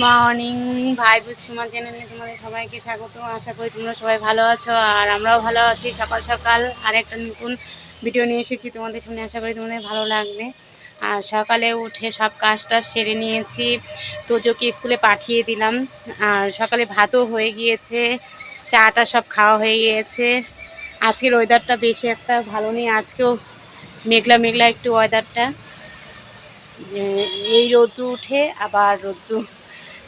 Morning ভাই সুমা চ্যানেলে তোমাদের সবাইকে স্বাগত। আশা করি তোমরা সবাই ভালো আছো আর আমরাও ভালো আছি। সকাল সকাল আরেকটা নতুন ভিডিও নিয়ে এসেছি তোমাদের সামনে। আশা করি তোমাদের ভালো লাগবে। আর সকালে উঠে সব কাজটা সেরে নিয়েছি, তোজোকে স্কুলে পাঠিয়ে দিলাম। আর সকালে ভাতও হয়ে গিয়েছে, চাটা সব খাওয়া হয়ে গিয়েছে। আজকের ওয়েদারটা বেশি একটা ভালো নেই, আজকেও মেঘলা মেঘলা একটু ওয়েদারটা। এই রোদ্দু উঠে আবার রোদ্দু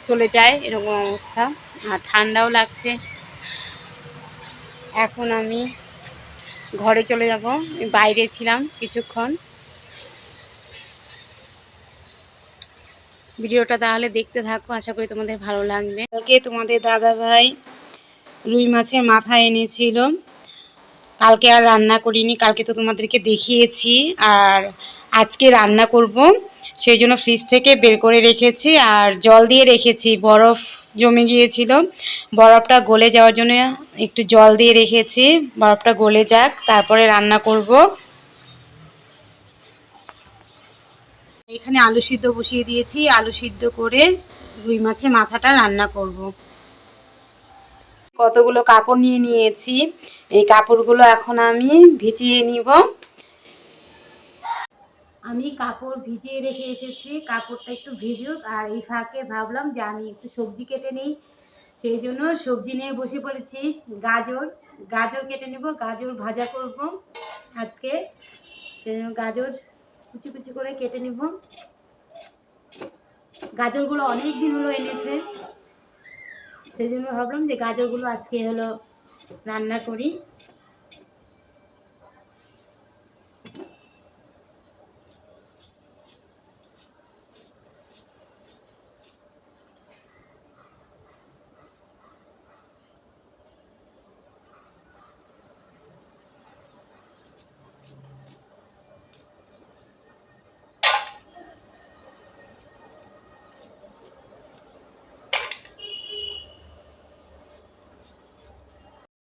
চলে যায়, এরকম অবস্থা। আর ঠান্ডাও লাগছে। এখন আমি ঘরে চলে যাব, বাইরে ছিলাম কিছুক্ষণ। ভিডিওটা তাহলে দেখতে থাকো, আশা করি তোমাদের ভালো লাগবে। কালকে তোমাদের দাদা ভাই রুই মাছের মাথা এনেছিল, কালকে আর রান্না করিনি। কালকে তো তোমাদেরকে দেখিয়েছি, আর আজকে রান্না করব। সেই জন্য ফ্রিজ থেকে বের করে রেখেছি আর জল দিয়ে রেখেছি। বরফ জমে গিয়েছিল, বরফটা গলে যাওয়ার জন্য একটু জল দিয়ে রেখেছি। বরফটা গলে যাক, তারপরে রান্না করব। এখানে আলু সিদ্ধ বসিয়ে দিয়েছি, আলু সিদ্ধ করে রুই মাছের মাথাটা রান্না করব। কতগুলো কাপড় নিয়ে নিয়েছি, এই কাপড়গুলো এখন আমি ভিজিয়ে নিব। আমি কাপড় ভিজিয়ে রেখে এসেছি, কাপড়টা একটু ভিজুক। আর এই ফাঁকে ভাবলাম যে আমি একটু সবজি কেটে নিই, সেই জন্য সবজি নিয়ে বসে পড়েছি। গাজর কেটে নেব, গাজর ভাজা করব আজকে। সেই জন্য গাজর কুচি কুচি করে কেটে নেব। গাজরগুলো অনেক দিন হলো এনেছে, সেই জন্য ভাবলাম যে গাজরগুলো আজকে হলো রান্না করি।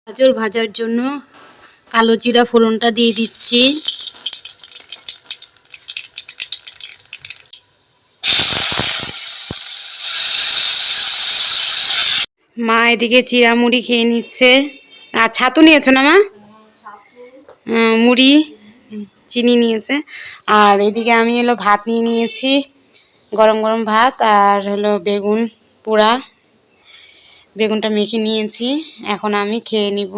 গাজর ভাজার জন্য কালো জিরা ফোড়নটা দিয়ে দিচ্ছি। মা এদিকে চিরা মুড়ি খেয়ে নিচ্ছে। আর ছাতু নিয়েছো না মা? মুড়ি চিনি নিয়েছে। আর এদিকে আমি হলো ভাত নিয়ে নিয়েছি, গরম গরম ভাত। আর হলো বেগুন পোড়া, বেগুনটা মেখে নিয়েছি। এখন আমি খেয়ে নিব।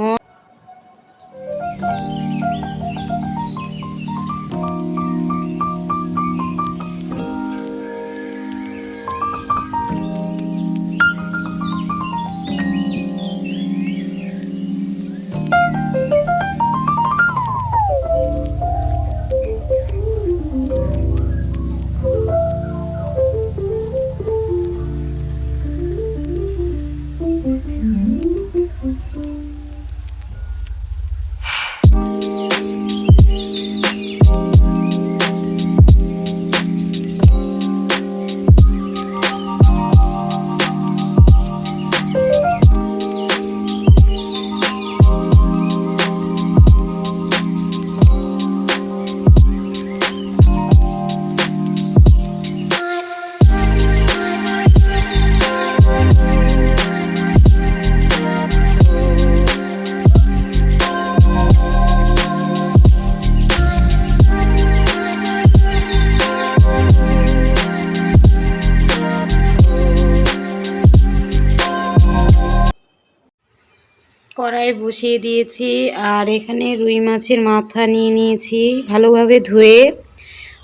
কড়াই বসিয়ে দিয়েছি, আর এখানে রুই মাছের মাথা নিয়ে নিয়েছি, ভালোভাবে ধুয়ে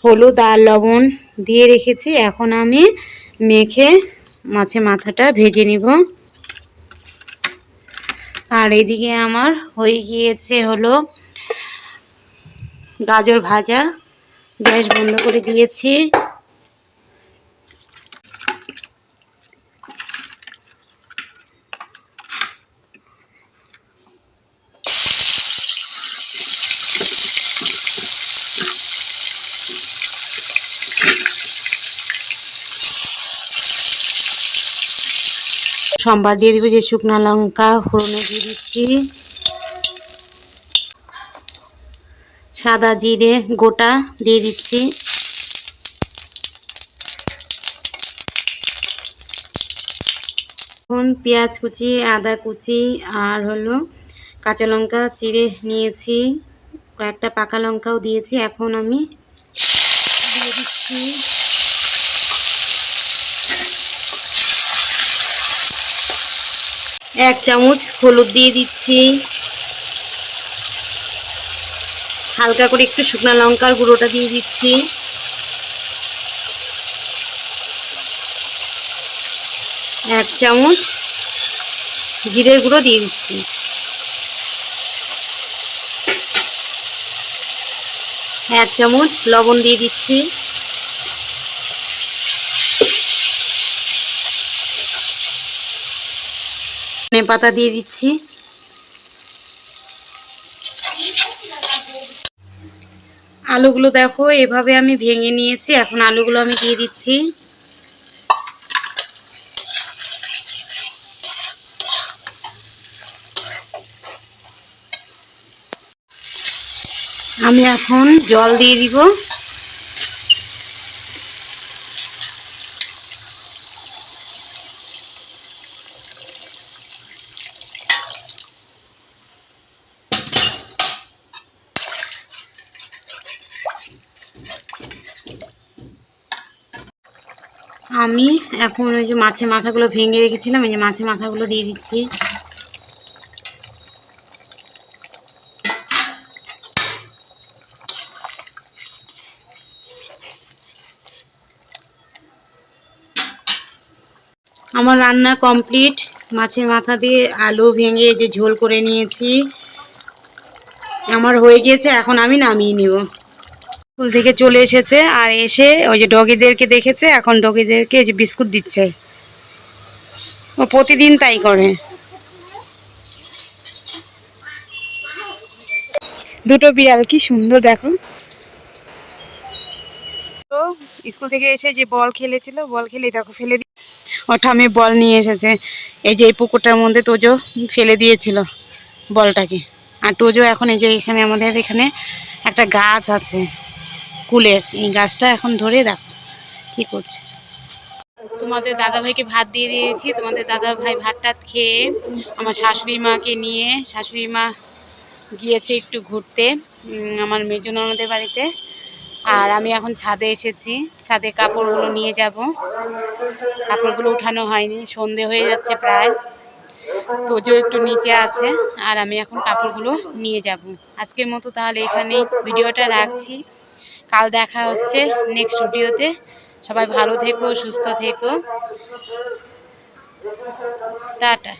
হলুদ আর লবণ দিয়ে রেখেছি। এখন আমি মেখে মাছের মাথাটা ভেজে নিব। আর এদিকে আমার হয়ে গিয়েছে হলো গাজর ভাজা। গ্যাস বন্ধ করে দিয়েছি। সম্বার দিয়ে দিব, যে শুকনো লঙ্কা ফোড়নে দিয়ে দিচ্ছি, সাদা জিরে গোটা দিয়ে দিচ্ছি, এখন পেঁয়াজ কুচি, আদা কুচি আর হলো কাঁচা লঙ্কা চিড়ে নিয়েছি, কয়েকটা পাকা লঙ্কাও দিয়েছি। এখন আমি দিয়ে দিচ্ছি এক চামচ হলুদ দিয়ে দিচ্ছি, হালকা করে একটু শুকনো লঙ্কার গুঁড়োটা দিয়ে দিচ্ছি, এক চামচ জিরের গুঁড়ো দিয়ে দিচ্ছি, এক চামচ লবণ দিয়ে দিচ্ছি, ধনে পাতা দিয়ে দিচ্ছি। আলুগুলো দেখো এভাবে আমি ভেঙে নিয়েছি, এখন আলুগুলো আমি দিয়ে দিচ্ছি। আমি এখন জল দিয়ে দিব। আমি এখন ওই যে মাছের মাথাগুলো ভেঙে রেখেছিলাম, এই যে মাছের মাথাগুলো দিয়ে দিচ্ছি। আমার রান্না কমপ্লিট। মাছের মাথা দিয়ে আলু ভেঙে যে ঝোল করে নিয়েছি, আমার হয়ে গিয়েছে। এখন আমি নামিয়ে নিব। স্কুল থেকে চলে এসেছে আর এসে ওই যে ডগিদেরকে দেখেছে, এখন ডগিদেরকে যে বিস্কুট দিচ্ছে। ও প্রতিদিন তাই করে। দুটো বিড়াল কি সুন্দর দেখো। তো স্কুল থেকে এসে যে বল খেলেছিল, বল খেলে দেখো ফেলে দিয়ে ওটা আমি বল নিয়ে এসেছে। এই যে এই পুকুরটার মধ্যে তোজো ফেলে দিয়েছিল বলটাকে। আর তোজো এখন এই যে এখানে আমাদের এখানে একটা গাছ আছে কুলের, এই গাছটা এখন ধরে দেখো কি করছে। তোমাদের দাদা ভাইকে ভাত দিয়ে দিয়েছি। তোমাদের দাদা ভাই ভাত টাত খেয়ে আমার শাশুড়ি মাকে নিয়ে, শাশুড়ি মা গিয়েছে একটু ঘুরতে আমার মেজো ননদের বাড়িতে। আর আমি এখন ছাদে এসেছি, ছাদে কাপড়গুলো নিয়ে যাব। কাপড়গুলো উঠানো হয়নি, সন্ধে হয়ে যাচ্ছে প্রায়। তোজো একটু নিচে আছে আর আমি এখন কাপড়গুলো নিয়ে যাব। আজকের মতো তাহলে এখানেই ভিডিওটা রাখছি। কাল দেখা হচ্ছে নেক্সট ভিডিওতে। সবাই ভালো থেকো, সুস্থ থেকো, টাটা।